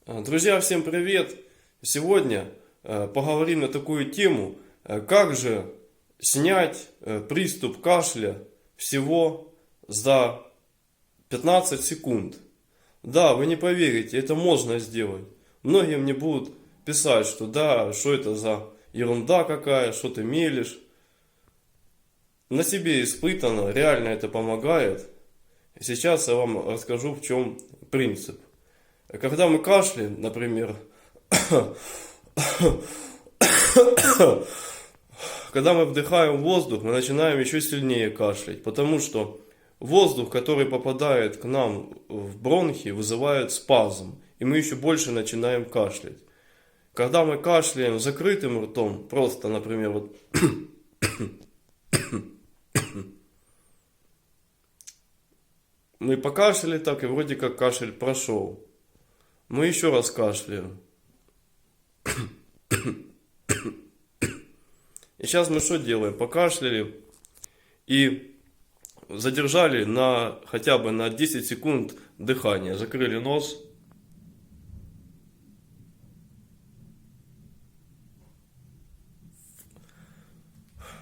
Друзья, всем привет! Сегодня поговорим на такую тему, как же снять приступ кашля всего за 15 секунд. Да, вы не поверите, это можно сделать. Многие мне будут писать, что да, что это за ерунда какая, что ты мелешь. На себе испытано, реально это помогает. Сейчас я вам расскажу, в чем принцип. Когда мы кашляем, например, когда мы вдыхаем воздух, мы начинаем еще сильнее кашлять, потому что воздух, который попадает к нам в бронхи, вызывает спазм, и мы еще больше начинаем кашлять. Когда мы кашляем закрытым ртом, просто, например, вот мы покашляли так, и вроде как кашель прошел. Мы еще раз кашляем. И сейчас мы что делаем? Покашляли и задержали хотя бы на 10 секунд дыхание. Закрыли нос.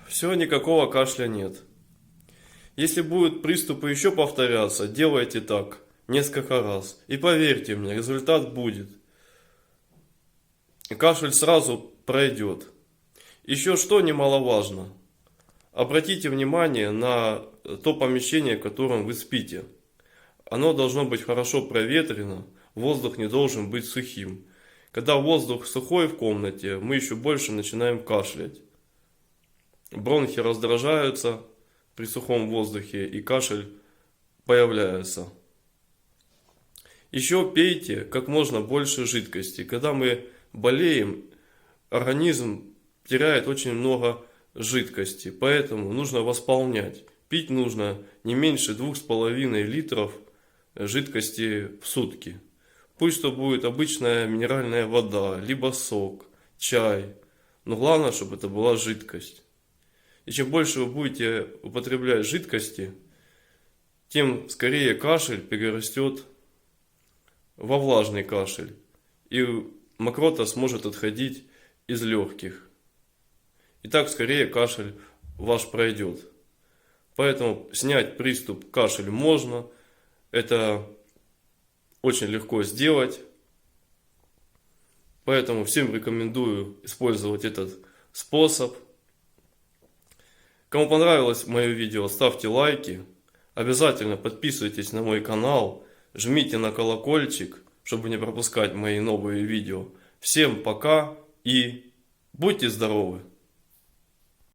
Все, никакого кашля нет. Если будут приступы еще повторяться, делайте так несколько раз. И поверьте мне, результат будет. Кашель сразу пройдет. Еще что немаловажно. Обратите внимание на то помещение, в котором вы спите. Оно должно быть хорошо проветрено, воздух не должен быть сухим. Когда воздух сухой в комнате, мы еще больше начинаем кашлять. Бронхи раздражаются при сухом воздухе, и кашель появляется. Еще пейте как можно больше жидкости. Когда мы болеем, организм теряет очень много жидкости, поэтому нужно восполнять. Пить нужно не меньше 2,5 литров жидкости в сутки. Пусть то будет обычная минеральная вода, либо сок, чай, но главное, чтобы это была жидкость. И чем больше вы будете употреблять жидкости, тем скорее кашель перерастет во влажный кашель, и мокрота сможет отходить из легких. И так скорее кашель ваш пройдет. Поэтому снять приступ кашель можно. Это очень легко сделать. Поэтому всем рекомендую использовать этот способ. Кому понравилось мое видео, ставьте лайки. Обязательно подписывайтесь на мой канал. Жмите на колокольчик, чтобы не пропускать мои новые видео. Всем пока и будьте здоровы!